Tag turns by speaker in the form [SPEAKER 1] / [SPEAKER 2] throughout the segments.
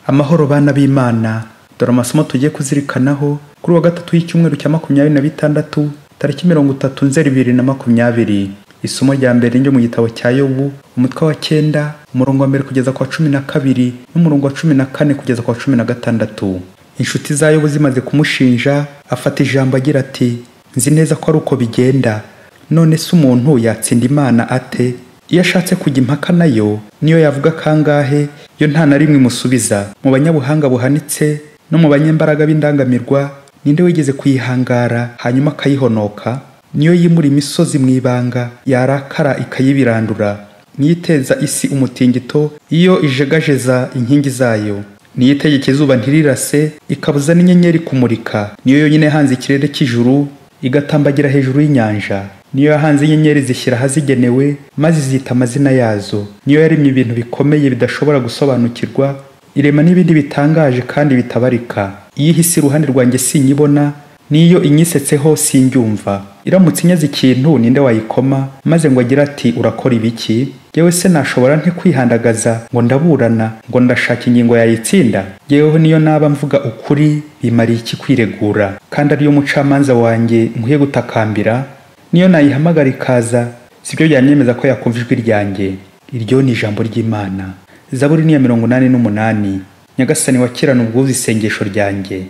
[SPEAKER 1] Amahoro bana b'Imana, dore amasomo tugiye kuzirikanaho kuri wa gatatu y'icyumweru cya 26 tariki 30 Nzeri 2020. Isomo rya mbere ryo mu gitabo cya Yobu, umutwe wa 9, umurongo wa 1 kugeza kwa 12 n'umurongo wa 14 kugeza kwa 16. Inshuti za Yobu zimaze kumushinja, afata ijambo agira ati: nzi neza ko ari uko bigenda. None se umuntu yatsinda Imana ate? Iyo ashatse kujya impaka nayo, niyo yavuga kangahe, yo nta na rimwe imusubiza. Mu banyabuhanga buhanitse no mu banyembaraga b'indangamirwa, ninde wigeze kuyihangara hanyuma akayihonoka? Niyo yimura imisozi mu ibanga, yarakara ikayibirandura. Niyo iteza isi umutingito iyo ijegajeza inkingi zayo. Niyo itegeka izuba ntirirase, ikabuza n'inyenyeri kumurika. Niyo yonyine yahanze ikirere cy'ijuru, igatambagira hejuru y'inyanja. Niyo yahanze inyenyeri zishyira ahazigenewe, maze zita amazina yazo. Niyo yaremye ibintu bikomeye bidashobora gusobanukirwa, irema n'ibindi bitangaje kandi bitabarika. Iyo ihise iruhande rwanjye sinyibona, niyo inyisetseho sinjyumva. Iramutse inyaze ikintu, ninde wayikoma maze ngo agira ati urakora ibiki? Yewe se nashobora nte kwihandagaza ngo ndaburana, ngo ndashaka ingingo yayitsinda? Yewe niyo naba mvuga ukuri, bimariye iki kwiregura? Kandi ariyo mucamanza wanjye nkwiye gutakambira? Niyo nayihamagara ikaza, sibyo byanyemeza ko yakumva ijwi ryanjye. Iryo ni ijambo ry'Imana. Zaburi ni ya 88. Nyagasani wakirana ubwuzu isengesho ryanjye.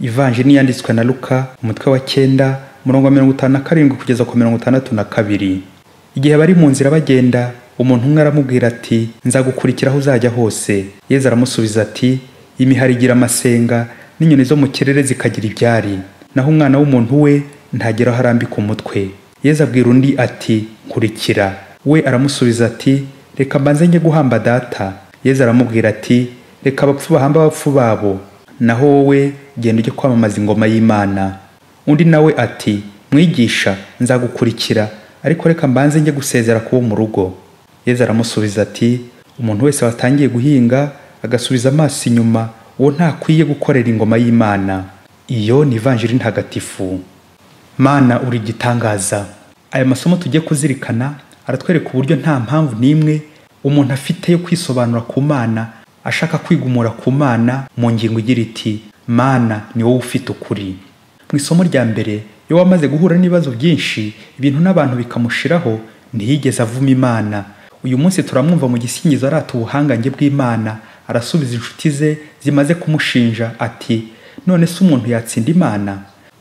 [SPEAKER 1] Ivanjili yanditswe na Luka, umutwe wa 9, umurongo wa 57 kugeza ku 62. Igihe bari mu nzira bagenda, umuntu umwe aramubwira ati: nzagukurikira aho uzajya hose. Yesu aramusubiza ati: imihari igira amasenga, n'inyoni zo mu kirere zikagira ibyari, naho umwana w'umuntu we ntagera aho arambika umutwe. Yesu abwira undi ati: nkurikira. We aramusubiza ati: reka mbanze njye guhamba data. Yesu aramubwira ati: reka abapfu bahamba abapfu babo, naho wowe genda ujye kwamamaza ingoma y'Imana. Undi nawe ati: mwigisha, nzagukurikira, ariko reka mbanze njye gusezera kubo mu rugo. Yesu aramusubiza ati: umuntu wese watangiye guhinga agasubiza amaso inyuma, uwo ntakwiye gukorera ingoma y'Imana. Iyo ni Ivanjili ntagatifu. Mana uri gitangaza. Aya masomo tugiye kuzirikana aratwereka uburyo nta mpamvu n'imwe umuntu afite yo kwisobanura ku Mana, ashaka kwigumura ku Mana mu ngingo igira iti: Mana ni wowe ufite ukuri. Mu isomo rya mbere, iyo wamaze guhura n'ibibazo byinshi, ibintu n'abantu bikamushiraho, ntiyigeze avuma Imana. Uyu munsi turamwumva mu gisingizo arata ubuhangange bw'Imana, arasubiza inshuti ze zimaze kumushinja ati: none se umuntu yatsinda Imana?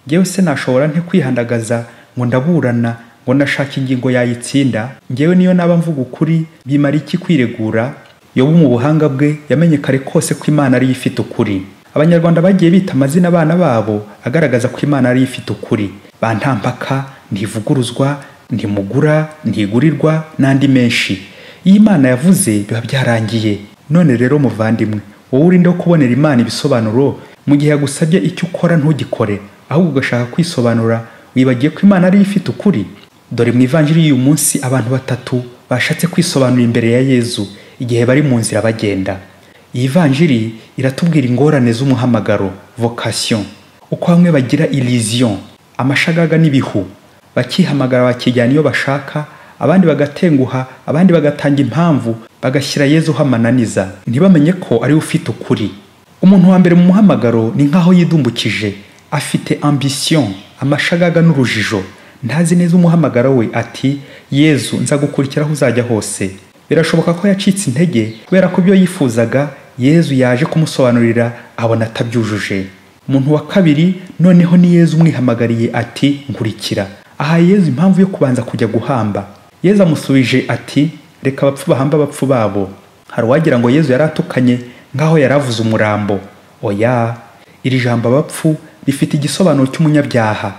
[SPEAKER 1] Ngewe se nashobora nte kwihandagaza ngo ndaburana, ngo ndashaka ingingo yayitsinda? Ngewe niyo naba mvuga ukuri, bimara iki kwiregura? Yobu mu buhanga bwe yamenye kare kose ko Imana ari ifite ukuri. Abanyarwanda bagiye bita amazina abana babo agaragaza ko Imana ari ifite ukuri: Bantampaka, Ntivuguruzwa, Ntimugura, Ntigurirwa n'andi menshi. Iyo Imana yavuze biba byarangiye. None rero muvandimwe, wowe urinde kubonera Imana ibisobanuro mu gihe yagusabye icyo ukora ntugikore, ahubwo ugashaka kwisobanura wibagiye ko Imana ari ifite ukuri. Dore mu Ivanjili y'uyu munsi abantu batatu bashatse kwisobanura imbere ya Yesu igihe bari mu nzira bagenda. Iyi Ivanjili iratubwira ingorane z'umuhamagaro, vocation, uko bamwe bagira illusion, amashagaga n'ibihu, bakihamagara bakijyana iyo bashaka, abandi bagatenguha, abandi bagatanga impamvu, bagashyira Yesu hamananiza, ntibamenye ko ari ufite ukuri. Umuntu wa mbere mu muhamagaro ni nkaho yidumbukije, afite ambition, amashagaga n'urujijo, ntazi neza umuhamagaro we. Ati: Yesu, nzagukurikira aho uzajya hose. Birashoboka ko yacitse intege kubera ko ibyo yifuzaga Yesu yaje kumusobanurira abona atabyujuje. Umuntu wa kabiri noneho ni Yesu umwihamagariye ati: nkurikira. Aha Yesu impamvu yo kubanza kujya guhamba. Yesu amusubije ati: reka abapfu bahamba abapfu babo. Hari wagira ngo Yesu yaratukanye ngaho yaravuze umurambo. Oya, iri jambo abapfu rifite igisobanuro cy'umunyabyaha.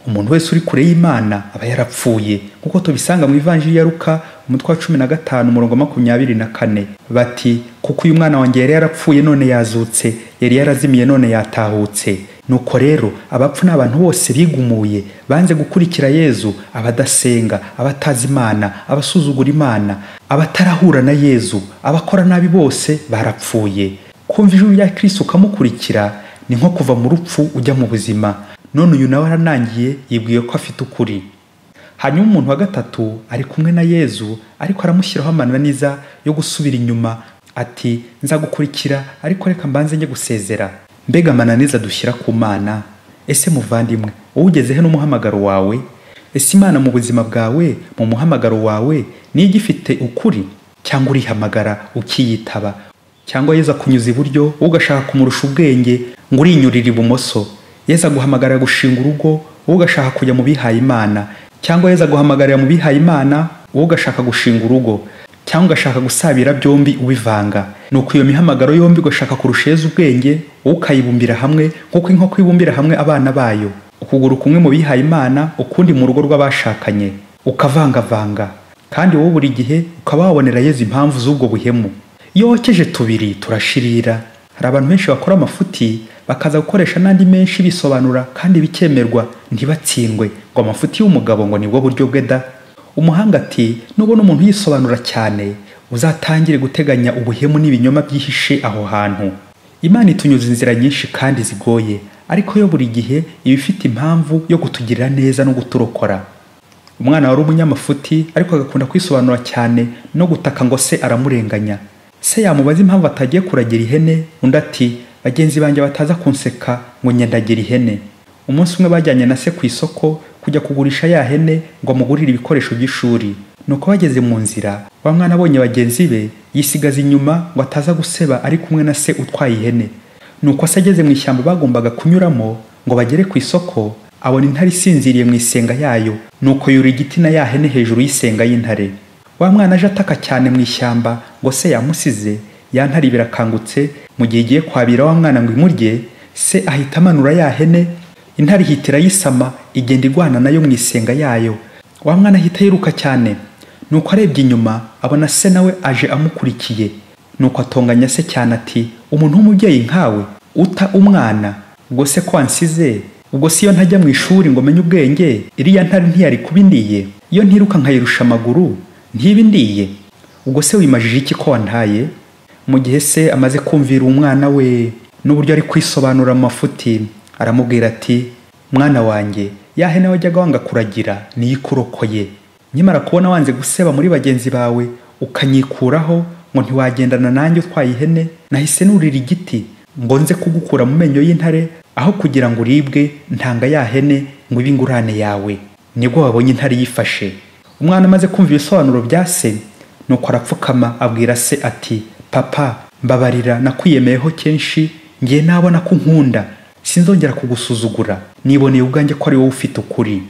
[SPEAKER 1] Umuntu wese uri kure y'Imana aba yarapfuye, kuko tubisanga mu Ivanjili ya Luka, umutwe wa 15, umurongo wa 24. Bati: kuko uyu mwana wanjye yari yarapfuye none yazutse, yari yarazimiye none yatahutse. Nuko rero abapfu n'abantu bose bigumuye, banze gukurikira Yesu, abadasenga, abatazi Imana, abasuzugura Imana, abatarahura na Yesu, abakora nabi bose barapfuye. Kumva ijwi rya Kristo ukamukurikira ni nko kuva mu rupfu ujya mu buzima. None uyu nawe aranangiye, yibwiye ko afite ukuri. Hanyuma umuntu wa gatatu ari kumwe na Yesu, ariko aramushyiraho amananiza yo gusubira inyuma, ati nzagukurikira ariko reka mbanze njye gusezera. Mbega amananiza dushyira ku Mana. Ese muvandimwe, wowe ugezehe n'umuhamagaro wawe? Ese Imana mu buzima bwawe, mu muhamagaro wawe ni igifite ukuri, cyangwa urihamagara ukiyitaba, cyangwa Yesu akunyuza iburyo ugashaka kumurusha ubwenge ngo urinyurira ibumoso? Yesu aguhamagarira gushinga urugo wowe ugashaka kujya mu bihaye Imana, cyangwa Yesu aguhamagarira mu bihaye Imana wowe ugashaka gushinga urugo, cyangwa ugashaka gusabira byombi ubivanga? Nuko iyo mihamagaro yombi ugashaka kurusha Yesu ubwenge wowe ukayibumbira hamwe nk'uko inkoko ibumbira hamwe abana bayo, ukuguru kumwe mu bihaye Imana ukundi mu rugo rw'abashakanye, ukavangavanga, kandi wowe buri gihe ukaba wabonera Yesu impamvu z'ubwo buhemu. Iyo wokeje tubiri turashirira. Hari abantu benshi bakora amafuti bakaza gukoresha n'andi menshi bisobanura kandi bikemerwa ntibatsindwe ngo amafuti y'umugabo ngo nibwo buryo bwe da. Umuhanga ati nubona umuntu yisobanura cyane uzatangire guteganya ubuhemu n'ibinyoma byihishe aho hantu. Imana itunyuza inzira nyinshi kandi zigoye, ariko yo buri gihe iba ifite impamvu yo kutugirira neza no guturokora. Umwana wari umunyamafuti ariko agakunda kwisobanura cyane no gutaka ngo se aramurenganya. Se yamubaza impamvu atagiye kuragira ihene, undi ati bagenzi banjye bataza kunseka ngo nyendagira ihene. Umunsi umwe bajyanye na se ku isoko kujya kugurisha ya hene ngo amugurire ibikoresho by'ishuri. Nuko bageze mu nzira, wa mwana abonye bagenzi be yisigaza inyuma ngo ataza guseba ari kumwe na se utwaye ihene. Nuko se ageze mu ishyamba bagombaga kunyuramo ngo bagere ku isoko, abona intare isinziriye mu isenga yayo. Nuko yura igiti na ya hene hejuru y'isenga y'intare. Wa mwana aje ataka cyane mu ishyamba ngo se yamusize, ya ntare birakangutse mu gihe igiye kwabira wa mwana ngo imurye. Se ahita amanura ya hene, intare ihitira yisama igenda igwana nayo mu isenga yayo. Wa mwana ahita yiruka cyane. Nuko arebye inyuma abona se nawe aje amukurikiye. Nuko atonganya se cyane ati umuntu w'umubyeyi nkawe uta umwana, ubwo se ko wansize? Ubwo si yo ntajya mu ishuri ngo menye ubwenge, iriya ntare ntiyari kubindiye? Iyo ntiruka nkayirusha amaguru ntibindiye? Ubwo se wimajije iki ko wantaye? Mu gihe se amaze kumvira umwana we n'uburyo ari kwisobanura mu mafuti, aramubwira ati mwana wanjye, ya hene wajyaga wanga kuragira niyo ikurokoye. Nyamara kubona wanze guseba muri bagenzi bawe ukanyikuraho ngo ntiwagendana nanjye utwaye ihene, nahise nurira igiti ngo nze kugukura mu menyo y'intare, aho kugira ngo uribwe ntanga ya hene ngo ibe ingurane yawe. Nibwo wabonye intare yifashe. Umwana amaze kumva ibisobanuro bya se, nuko arapfukama abwira se ati papa mbabarira, nakwiyemeyeho kenshi, ngiye nabona ko nkunda, sinzongera kugusuzugura, niboneye ubwanjye ko ari wowe ufite ukuri.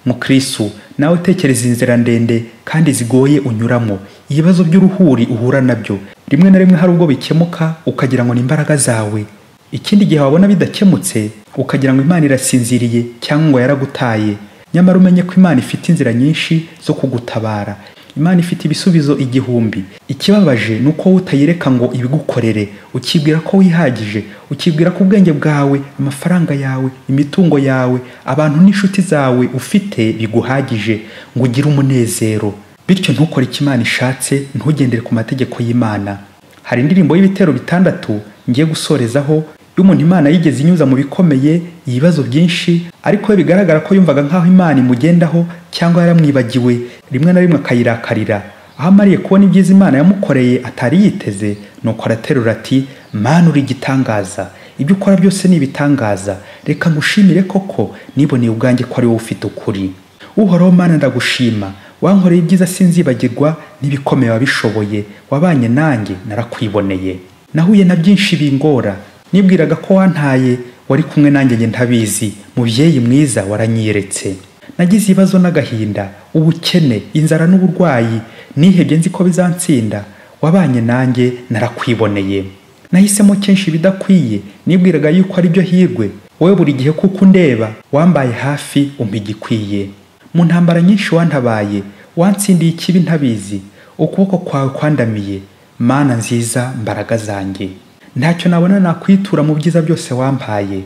[SPEAKER 1] Mukristo, nawe tekereza inzira ndende kandi zigoye unyuramo, ibibazo by'uruhuri uhura nabyo. Rimwe na rimwe hari ubwo bikemuka ukagira ngo ni imbaraga zawe, ikindi gihe wabona bidakemutse ukagira ngo Imana irasinziriye cyangwa ngo yaragutaye. Nyamara umenye ko Imana ifite inzira nyinshi zo kugutabara. Imana ifite ibisubizo igihumbi. Ikibabaje nuko utayireka ngo ibigukorere, ukibwira ko wihagije, ukibwira ko ubwenge bwawe, amafaranga yawe, imitungo yawe, abantu n'inshuti zawe ufite biguhagije ngo ugire umunezero. Bityo ntukore icyo Imana ishatse, ntugendere ku mategeko y'Imana. Hari indirimbo y'ibitero 6 ngiye gusorezaho y'umuntu Imana yigeze inyuza mu bikomeye, ibibazo byinshi, ariko we bigaragara ko yumvaga nkaho Imana imugendaho cyangwa yaramwibagiwe, rimwe na rimwe akayirakarira. Aho amariye kubona ibyiza Imana yamukoreye atari yiteze, nuko araterura ati Mana uri igitangaza, ibyo ukora byose ni ibitangaza, reka ngushimire koko, niboneye ubwanjye ko ari wowe ufite ukuri. Uhoraho Mana ndagushima, wankoreye ibyiza sinzibagirwa, n'ibikomeye wabishoboye, wabanye nanjye narakwiboneye. Nahuye na byinshi bingora, nibwiraga ko wantaye, wari kumwe nanjye nge ntabizi, mubyeyi mwiza waranyiyeretse. Nagize ibibazo n'agahinda, ubukene, inzara n'uburwayi, nihebye nzi ko bizansinda, wabanye nanjye narakwiboneye. Nahisemo kenshi bidakwiye, nibwiraga yuko ari byo hirwe, wowe buri gihe kuko undeba wambaye hafi umpa igikwiye. Mu ntambara nyinshi wantabaye, wansindiye ikibi ntabizi, ukuboko kwawe kwandamiye, Mana nziza mbaraga zanjye. Ntacyo nabona nakwitura mu byiza byose wampaye,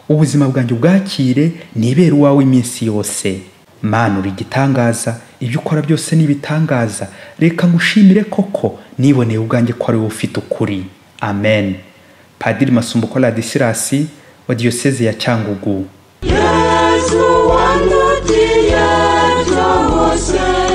[SPEAKER 1] ubuzima bwanjye ubwakire, nibere uwawe iminsi yose. Mana uri igitangaza, ibyo ukora byose ni ibitangaza, reka ngushimire koko, niboneye ubwanjye ko ari wowe ufite ukuri. Amen. Padiri Masumbuko Ladislas wa Diyoseze ya Cyangugu. Yesu wandutia Jose